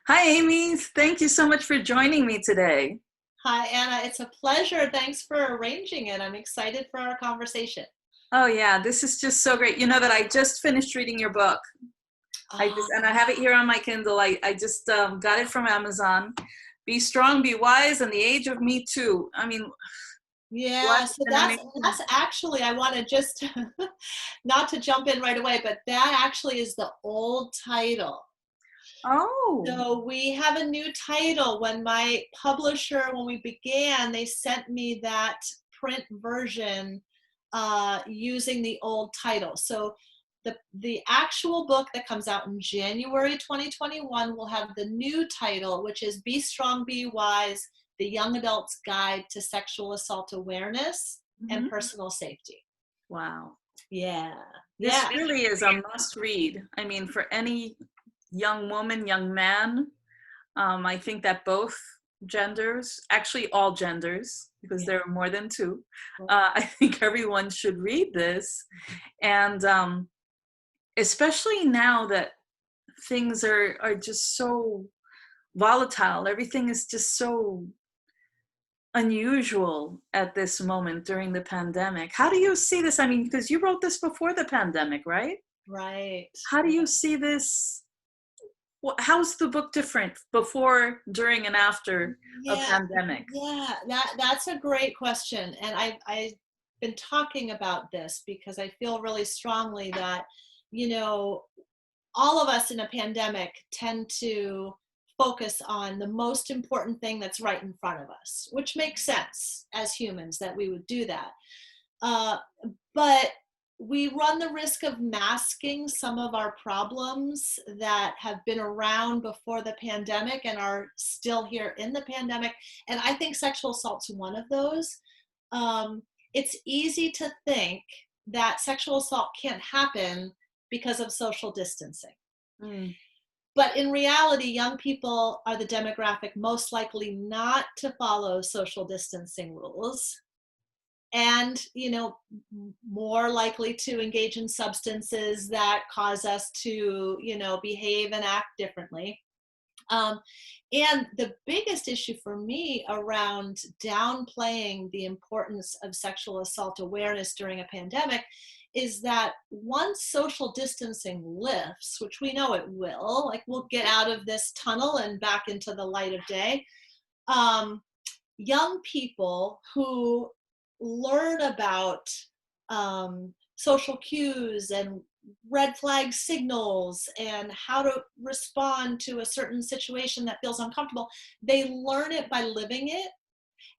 Hi, Amy. Thank you so much for joining me today. Hi, Anna. It's a pleasure. Thanks for arranging it. I'm excited for our conversation. Oh yeah, this is just so great. You know that I just finished reading your book. I have it here on my Kindle. I just got it from Amazon. Be Strong, Be Wise, and the Age of Me Too. I mean, what Yeah, so an that's amazing. actually I want to just not to jump in right away, but that actually is the old title. Oh, So we have a new title. When my publisher, when we began, they sent me that print version using the old title. So the actual book that comes out in January 2021 will have the new title, which is Be Strong, Be Wise, The Young Adult's Guide to Sexual Assault Awareness and mhm. Personal Safety. Wow. Yeah. This Yeah. really is a must read. I mean, for any young woman, young man, I think that both genders, actually all genders, because Yeah. there are more than two, I think everyone should read this. And especially now that things are just so volatile, everything is just so unusual at this moment during the pandemic. How do you see this? I mean, because you wrote this before the pandemic, right? Right. How do you see this? How's the book different before, during, and after a Yeah, pandemic? that's a great question, and I've been talking about this because I feel really strongly that you know all of us in a pandemic tend to focus on the most important thing that's right in front of us, which makes sense as humans that we would do that. Uh, but we run the risk of masking some of our problems that have been around before the pandemic and are still here in the pandemic. And I think sexual assault's one of those. It's easy to think that sexual assault can't happen because of social distancing. Mm, But in reality, young people are the demographic most likely not to follow social distancing rules and more likely to engage in substances that cause us to behave and act differently. um, and the biggest issue for me around downplaying the importance of sexual assault awareness during a pandemic is that once social distancing lifts, which we know it will, like we'll get out of this tunnel and back into the light of day. um, Young people who learn about social cues and red flag signals and how to respond to a certain situation that feels uncomfortable, they learn it by living it,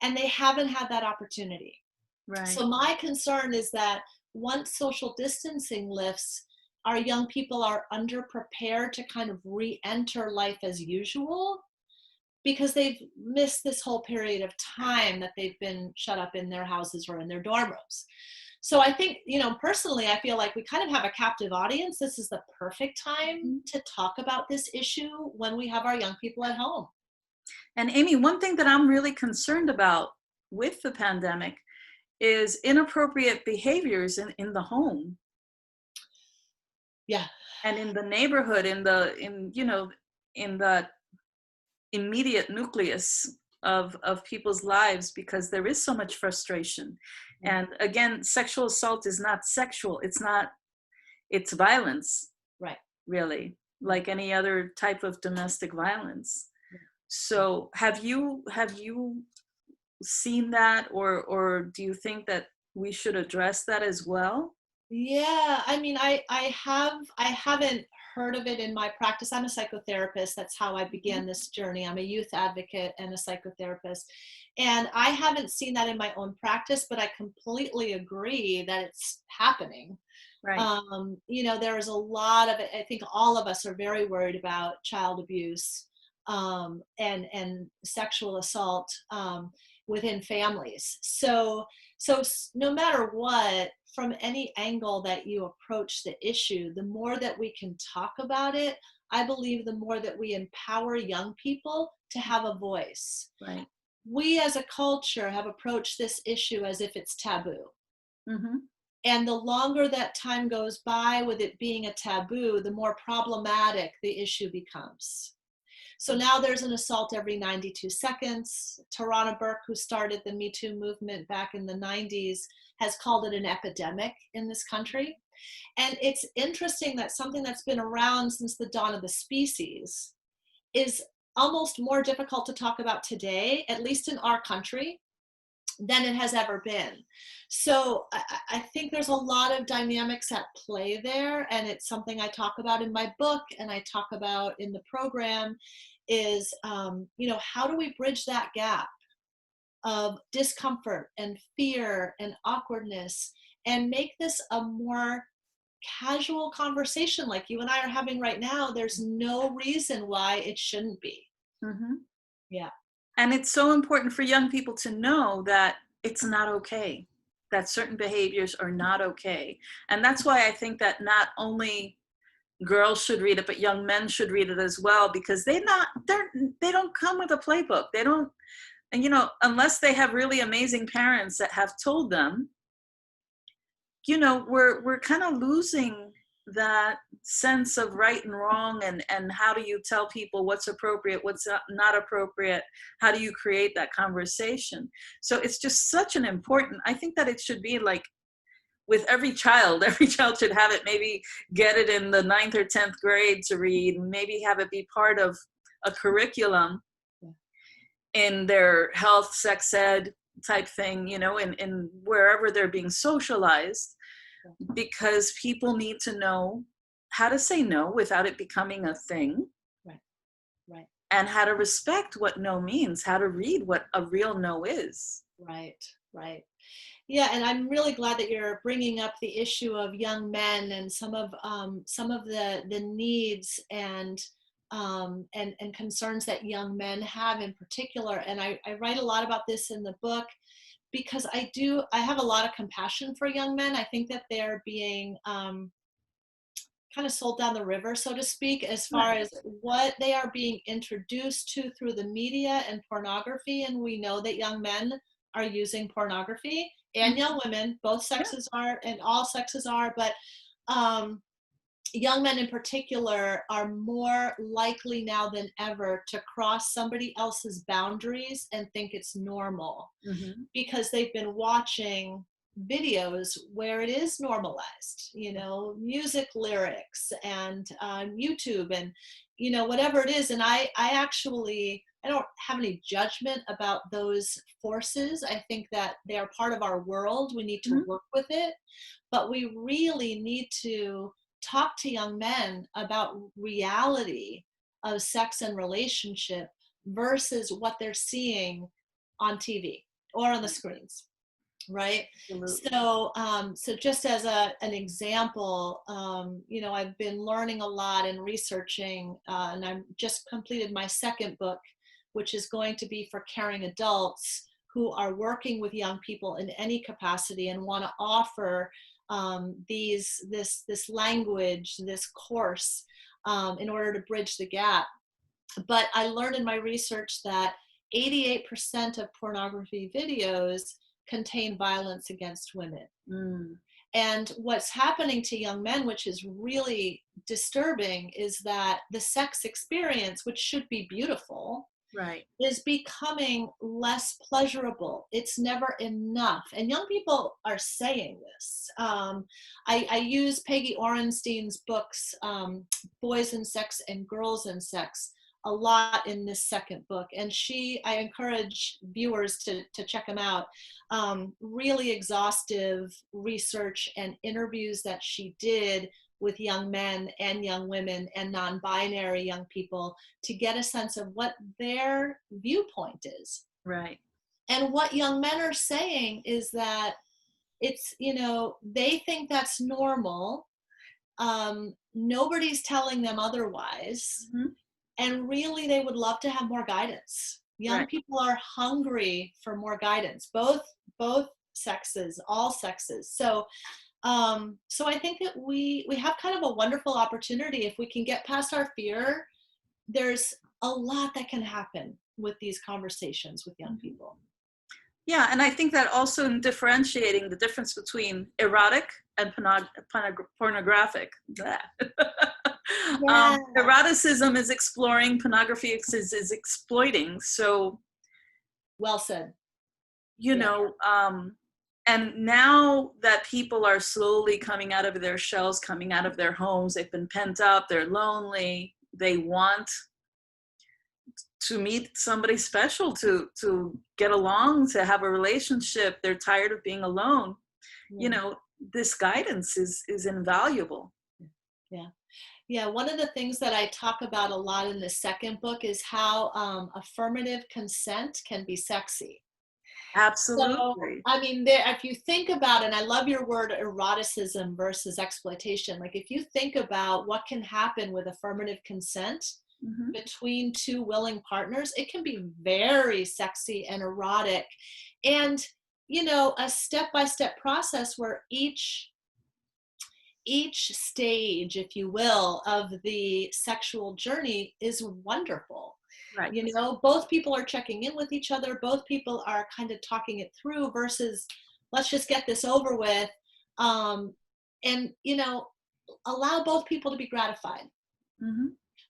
and they haven't had that opportunity. right. So my concern is that once social distancing lifts, our young people are underprepared to kind of re-enter life as usual because they've missed this whole period of time that they've been shut up in their houses or in their dorm rooms. So I think, personally, I feel like we kind of have a captive audience. This is the perfect time Mhm. to talk about this issue when we have our young people at home. And Amy, one thing that I'm really concerned about with the pandemic is inappropriate behaviors in the home Yeah. and in the neighborhood, in the immediate nucleus of people's lives, because there is so much frustration. And again, sexual assault is not sexual. It's not, it's violence, Right. really, Right. like any other type of domestic violence. Right. So have you seen that, or do you think that we should address that as well? Yeah, I mean, I haven't heard of it in my practice. I'm a psychotherapist. That's how I Mhm. began this journey. I'm a youth advocate and a psychotherapist. And I haven't seen that in my own practice, but I completely agree that it's happening. Right. There is a lot of it. I think all of us are very worried about child abuse and sexual assault within families. So no matter what, from any angle that you approach the issue, the more that we can talk about it, I believe the more that we empower young people to have a voice. Right. We as a culture have approached this issue as if it's taboo. Hmm. And the longer that time goes by with it being a taboo, the more problematic the issue becomes. So now there's an assault every 92 seconds. Tarana Burke, who started the Me Too movement back in the 90s, has called it an epidemic in this country. And it's interesting that something that's been around since the dawn of the species is almost more difficult to talk about today, at least in our country, than it has ever been. So I think there's a lot of dynamics at play there, and it's something I talk about in my book and I talk about in the program is, how do we bridge that gap of discomfort and fear and awkwardness and make this a more casual conversation like you and I are having right now? There's no reason why it shouldn't be. Mm-hmm. Yeah. And it's so important for young people to know that it's not okay, that certain behaviors are not okay. And that's why I think that not only girls should read it, but young men should read it as well, because they don't come with a playbook. They don't, and unless they have really amazing parents that have told them, we're kind of losing that sense of right and wrong, and how do you tell people what's appropriate, what's not appropriate, how do you create that conversation. So it's just such an important, I think that it should be like with every child should have it, maybe get it in the 9th or 10th grade to read, maybe have it be part of a curriculum in their health, sex ed type thing, in wherever they're being socialized, because people need to know how to say no without it becoming a thing. Right. And how to respect what no means, how to read what a real no is. Right. Yeah, and I'm really glad that you're bringing up the issue of young men and some of the needs and concerns that young men have in particular. And I write a lot about this in the book because I have a lot of compassion for young men. I think that they're being kind of sold down the river, so to speak, as far as what they are being introduced to through the media and pornography. And we know that young men are using pornography, and young women, both sexes are, and all sexes are, but young men in particular are more likely now than ever to cross somebody else's boundaries and think it's normal, because they've been watching videos where it is normalized, music lyrics and YouTube and whatever it is. And I don't have any judgment about those forces. I think that they are part of our world. We need to work with it, but we really need to talk to young men about reality of sex and relationship versus what they're seeing on TV or on the screens. Right. Absolutely. So just as an example, I've been learning a lot and researching, and I've just completed my second book, which is going to be for caring adults who are working with young people in any capacity and want to offer this language, this course, in order to bridge the gap. But I learned in my research that 88% of pornography videos contain violence against women. And what's happening to young men, which is really disturbing, is that the sex experience, which should be beautiful, is becoming less pleasurable. It's never enough. And young people are saying this. I use Peggy Orenstein's books, Boys and Sex and Girls and Sex, a lot in this second book. And I encourage viewers to check them out. Really exhaustive research and interviews that she did with young men and young women and non-binary young people to get a sense of what their viewpoint is. Right. And what young men are saying is that it's, they think that's normal. Nobody's telling them otherwise. And really, they would love to have more guidance. Young people are hungry for more guidance, both sexes, all sexes. So I think that we have kind of a wonderful opportunity. If we can get past our fear, there's a lot that can happen with these conversations with young people. Yeah, and I think that also in differentiating the difference between erotic and pornographic, Yeah. Eroticism is exploring, pornography is exploiting. So, Well said. you Yeah. know, and now that people are slowly coming out of their shells, coming out of their homes, they've been pent up, they're lonely, they want to meet somebody special, to get along, to have a relationship. They're tired of being alone. You Yeah. know, this guidance is invaluable. Yeah. Yeah. One of the things that I talk about a lot in the second book is how affirmative consent can be sexy. So, Absolutely. I mean, there, if you think about it, and I love your word eroticism versus exploitation, like if you think about what can happen with affirmative consent Hmm. between two willing partners, it can be very sexy and erotic. And, a step by step process where each stage, if you will, of the sexual journey is wonderful. Right. Both people are checking in with each other, both people are kind of talking it through versus let's just get this over with. Um, and, allow both people to be gratified. Hmm.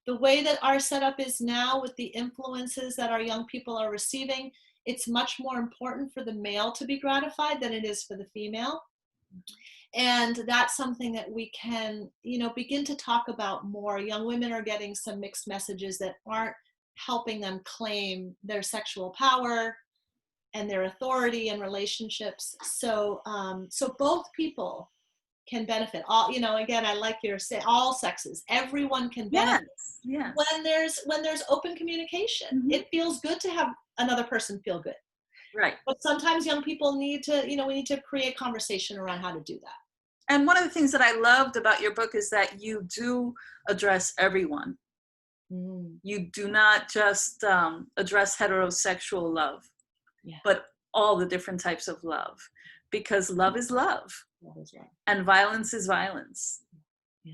The way that our setup is now with the influences that our young people are receiving, it's much more important for the male to be gratified than it is for the female. And that's something that we can begin to talk about more. Young women are getting some mixed messages that aren't helping them claim their sexual power and their authority in relationships. So both people can benefit. All, again, I like your say, all sexes, everyone can benefit Yes. Yes. when there's open communication. Hmm. It feels good to have another person feel good, Right. but sometimes young people need to, we need to create conversation around how to do that. And one of the things that I loved about your book is that you do address everyone. Mm, You do not just address heterosexual love, yeah, but all the different types of love, because love is love that is love. and violence is violence. Yeah.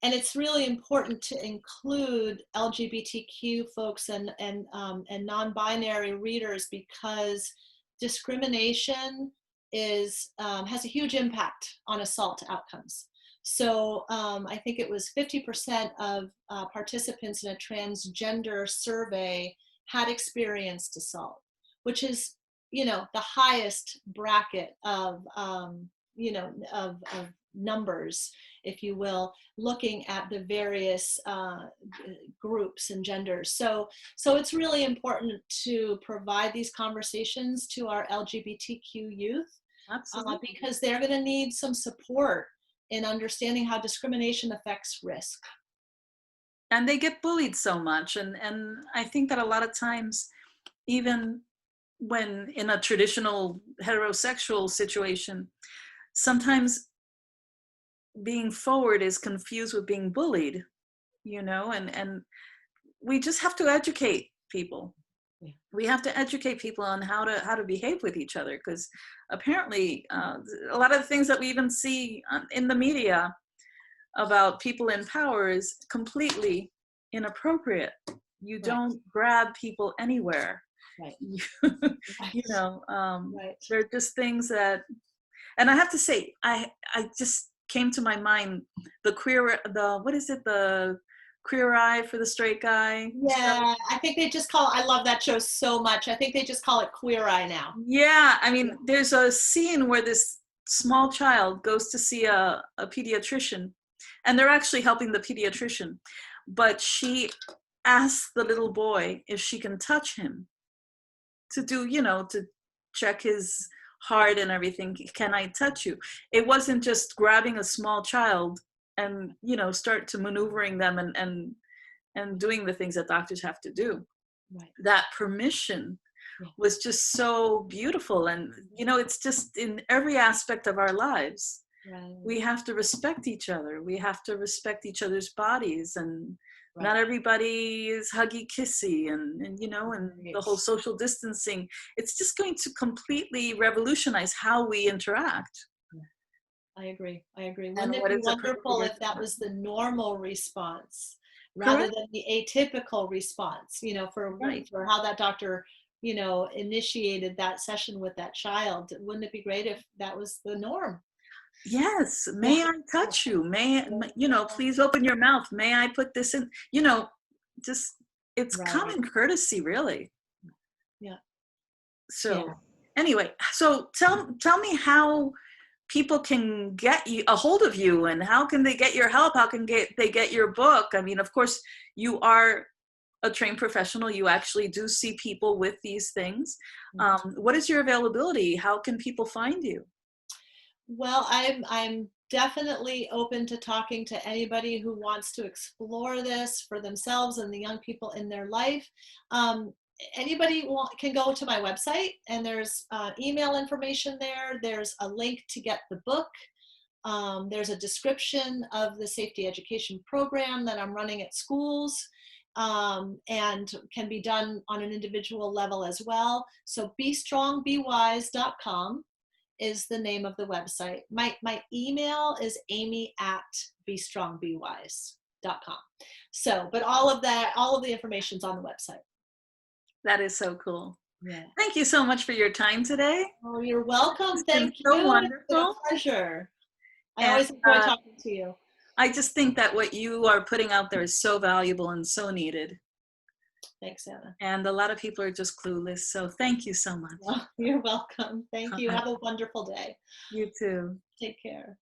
And it's really important to include LGBTQ folks and non-binary readers because discrimination has a huge impact on assault outcomes. So I think it was 50% of participants in a transgender survey had experienced assault, which is the highest bracket of numbers, if you will, looking at the various groups and genders. So it's really important to provide these conversations to our LGBTQ youth Absolutely. because they're going to need some support in understanding how discrimination affects risk. And they get bullied so much. And I think that a lot of times, even when in a traditional heterosexual situation, sometimes being forward is confused with being bullied, and we just have to educate people. Yeah. We have to educate people on how to behave with each other, because apparently a lot of the things that we even see in the media about people in power is completely inappropriate. You Right, don't grab people anywhere. right, you, right, you know right. they're just things that, and I have to say, I just came to my mind the what is it, the Queer Eye for the Straight Guy show. Yeah, I think they just call, I love that show so much. I think they just call it Queer Eye now. Yeah, I Yeah. mean, there's a scene where this small child goes to see a pediatrician, and they're actually helping the pediatrician, but she asks the little boy if she can touch him to do, to check his heart and everything. Can I touch you? It wasn't just grabbing a small child and, start to maneuvering them and doing the things that doctors have to do. Right. That permission Yeah. was just so beautiful. And, it's just in every aspect of our lives. Right. We have to respect each other. We have to respect each other's bodies, and Right. not everybody is huggy kissy, and the whole Right. social distancing. It's just going to completely revolutionize how we interact Yeah. I agree. I agree. and Wouldn't it what be is wonderful appropriate. if that was the normal response rather Correct. than the atypical response, Right. for how that doctor, initiated that session with that child? Wouldn't it be great if that was the norm? Yes, Yeah. may I touch you? May, you know, Yeah. please open your mouth. May I put this in? You know, just it's Right. common courtesy, really. Yeah. Yeah. So anyway, so tell me how people can get you a hold of you, and how can they get your help? How can they get your book? I mean, of course, you are a trained professional. You actually do see people with these things. What is your availability? How can people find you? Well, I'm definitely open to talking to anybody who wants to explore this for themselves and the young people in their life. Um, Anybody can go to my website, and there's email information there. There's a link to get the book. There's a description of the safety education program that I'm running at schools, and can be done on an individual level as well. So bestrongbewise.com is the name of the website. My email is amy@bestrongbewise.com. So, but all of the information's on the website. That is so cool. Yeah. Thank you so much for your time today. Oh, you're welcome. It's been Thank so you. It's been a wonderful. pleasure. I And always enjoy talking to you. I just think that what you are putting out there is so valuable and so needed. Thanks, Anna. And a lot of people are just clueless. So thank you so much. Well, you're welcome. Thank you. Have a wonderful day. You too. Take care.